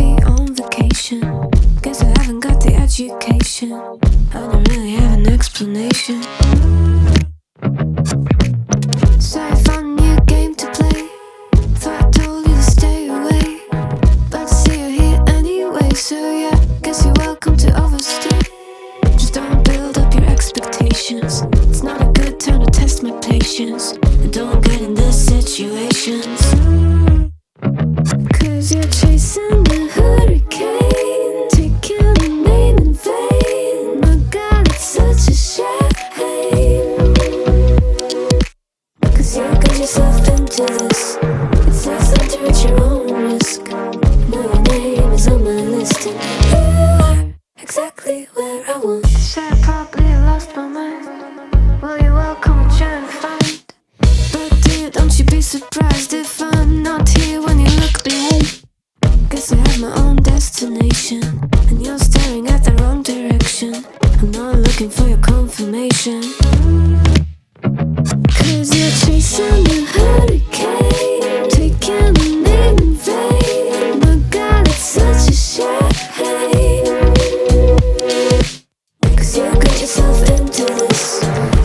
be on vacation. Guess I haven't got the education. I don't really have an explanation. So I found a new game to play. Thought I told you to stay away, but I see you here anyway. So yeah, guess you're welcome to overstay. Just don't build up your expectations. It's not a good time to test my patience. And don't get in these situations. Cause you're chasing the hurricane, taking the name in vain. My God, it's such a shame. Cause you got yourself into this. It says enter at your own risk. Now your name is on my list, and you are exactly where I want. Said I probably lost my mind. Well, you're welcome to try and find. But dear, don't you be surprised if I'm not here when you look behind. Guess I have my own destination, and you're staring at the wrong direction. I'm not looking for your confirmation. Cause you're chasing the hurricane, taking the name in vain. My God, it's such a shame. Cause you got yourself into this.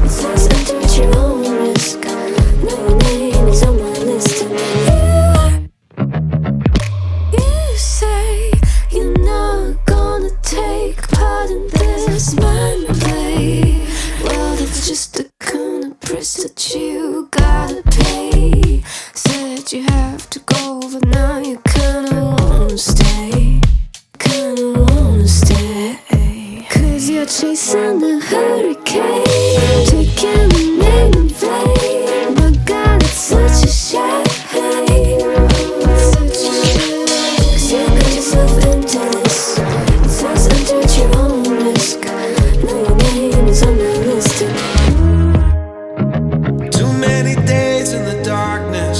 It says enter at your own risk. Now your name is on my list, and you say you're not gonna take part in this mind play. Well, that's just the kind of price that you gotta pay. Said you have to go, but now you kinda wanna stay. Kinda wanna stay. Cause you're chasing the hurricane, taking the name in vain. My God, it's such a shame. Such a shame. Cause you got yourself into this. It says enter at your own risk. Now your name is on my list. Too many days in the darkness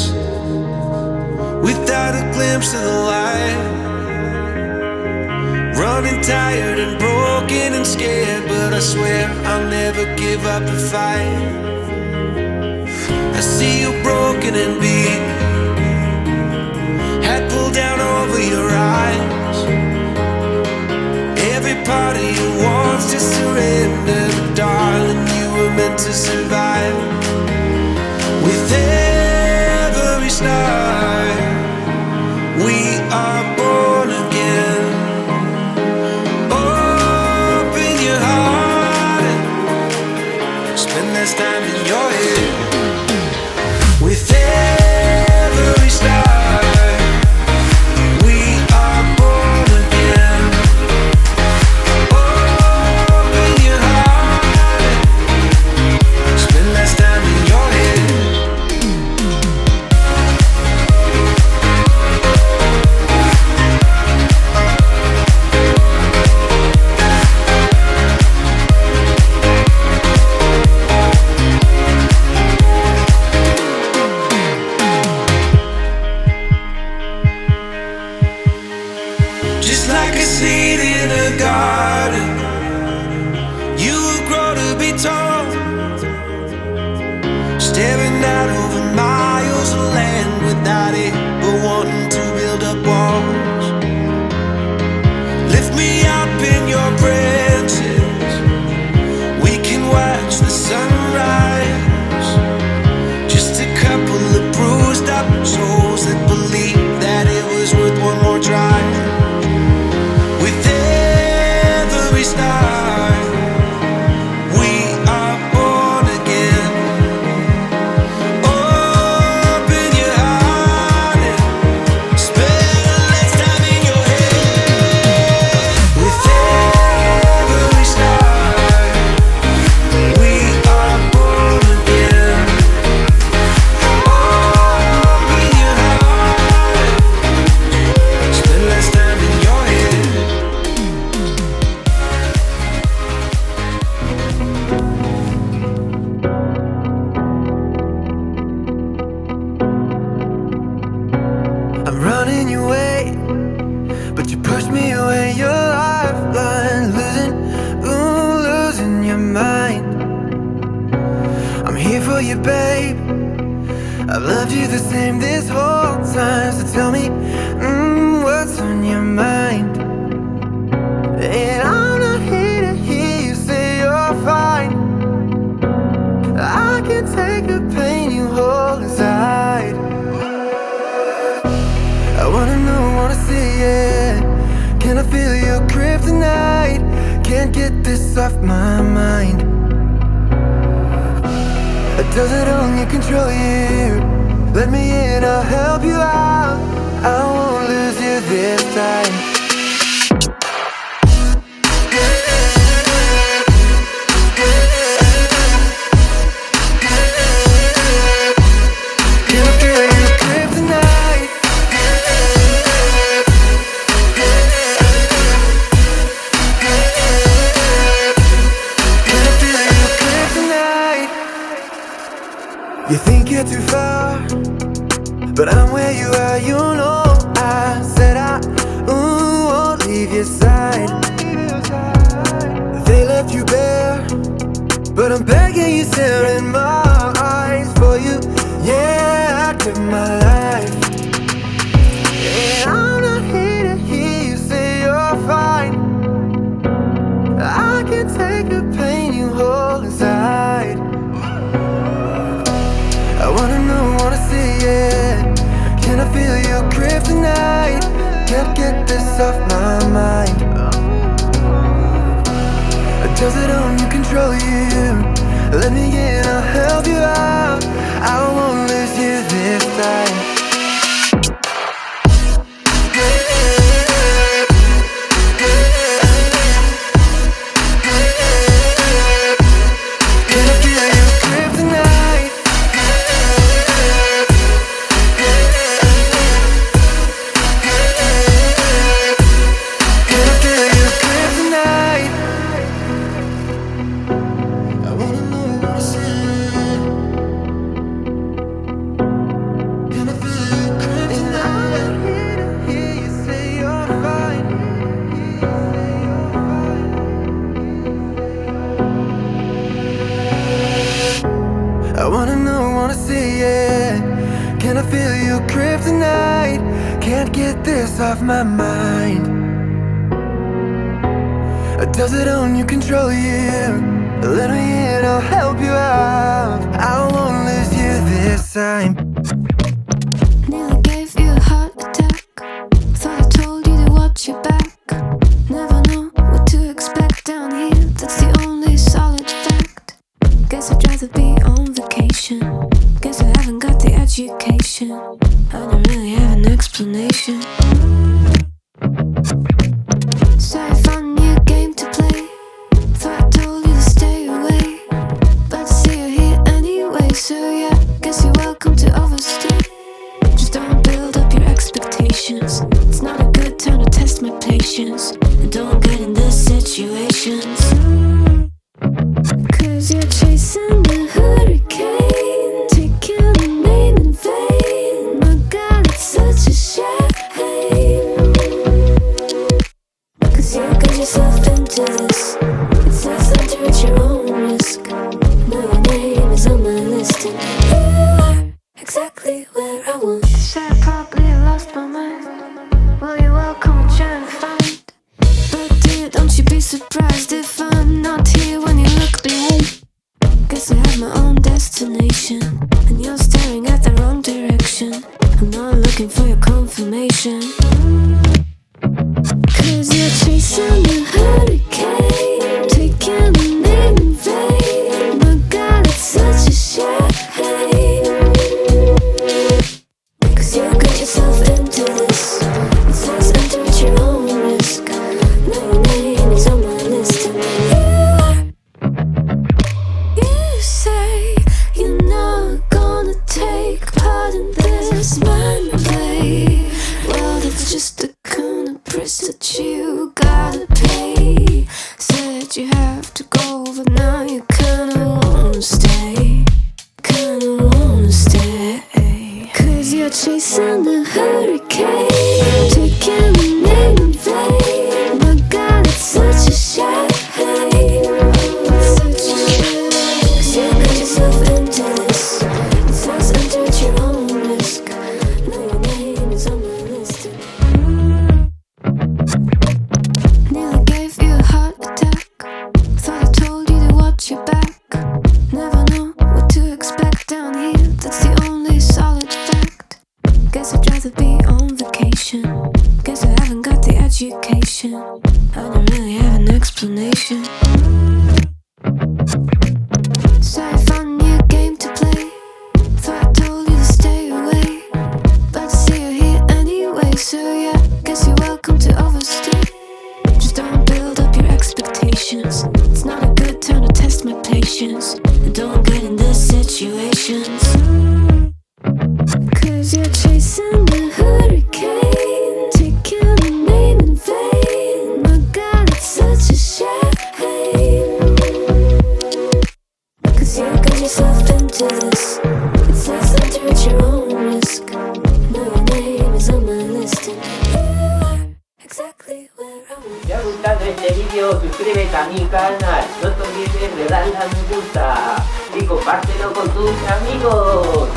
without a glimpse of the light. Running tired and broken and scared, but I swear I'll never give up the fight. I see you broken and beat, head pulled down over your eyes. Every part of you wants to surrender, but darling, you were meant to survive. With every star, we are born again. Open your heart and spend less time in your head. With every star, we are born again. Open your heart and spend less time in your head. Just like a seed in a garden, you will grow to be tall, staring out over miles of land without it, but wanting to build up walls. Lift me up in your branches, we can watch the sunrise. Just a couple of bruised up souls that believe that it was worth one more try. With every star, we are born again. Open your heart and spend less time in your head. With every star, we are born again. Open your heart and spend less time in your head. I'm running your way, but you push me away. Your lifeline, losing your mind. I'm here for you, babe. I've loved you the same this whole time. So tell me, what's on your mind? feel your kryptonite? Can't get this off my mind. Does it only control you? Let me in, I'll help you out. I won't lose you this time. Can I feel your kryptonite? Can I feel your kryptonite? You think you're too far, but I'm where you are, you know. I said I won't leave your side. They left you bare, but I'm begging you, staring my eyes for you. Yeah, I give my life. And I'm not here to hear you say you're fine. I can take the pain you hold inside. I wanna know, wanna see it. Can I feel your kryptonite? Can't get this off my mind. Does it only control you? Let me in, I'll help you out. I won't lose you this time. Can I feel your kryptonite? Can I feel your kryptonite? I wanna know, wanna see it. Can I feel your kryptonite? And I'm here to hear you say you're fine. I wanna know, wanna see it. Can I feel your kryptonite? Can't get this off my mind. Does it only control you? Let me in, I'll help you out. I won't lose you this time. Nearly gave you a heart attack. Thought I told you to watch your back. Never know what to expect down here. That's the only solid fact. Guess I'd rather be on vacation. Guess I haven't got the education. I don't really have an explanation. So I found a new game to play. Thought I told you to stay away, but I see you're here anyway. So yeah, guess you're welcome to overstay. Just don't build up your expectations. It's not a good time to test my patience. And don't get in these situations. Cause you're chasing a hurricane, taking a name in vain. My God, it's such a shame. Cause you got yourself into this. It's not time to at your own risk. Now your name is on my list, and you are exactly where I want. Said I probably lost my mind. Well, you're welcome to try and find. But dear, don't you be surprised if I'm not here when you look behind. Guess I have my own destination, and you're staring at the wrong direction. I'm not looking for your confirmation. Cause you're chasing a hurricane, taking a name in vain. My God, it's such a shame. Cause you got yourself into this. It says enter at your own risk. Now your name is on my list, and you say you're not gonna take part in this mind play. Well, that's just the kind of price that you gotta pay. Said you have to go, but now you kinda wanna stay. Kinda wanna stay. Cause you're chasing the hurricane, taking a name in vain. My God, it's such a shame. Such a shame. Cause you got yourself into this. It says enter at your own risk. Now your name is on my list. Nearly gave you a heart attack. education. I don't really have an explanation. So I found a new game to play. Thought I told you to stay away, but I see you here anyway. So yeah, guess you're welcome to overstay. Just don't build up your expectations. It's not a good time to test my patience. And don't get in these situations, 'cause you're chasing a hurricane, taking a name in vain. My God, it's such a shame, 'cause you got yourself into this. It's less enter at your own risk. No, your name is on my list, and you are exactly where I want. Si te ha gustado este video, suscríbete a mi canal, no te olvides de darle a me gusta y compártelo con tus amigos.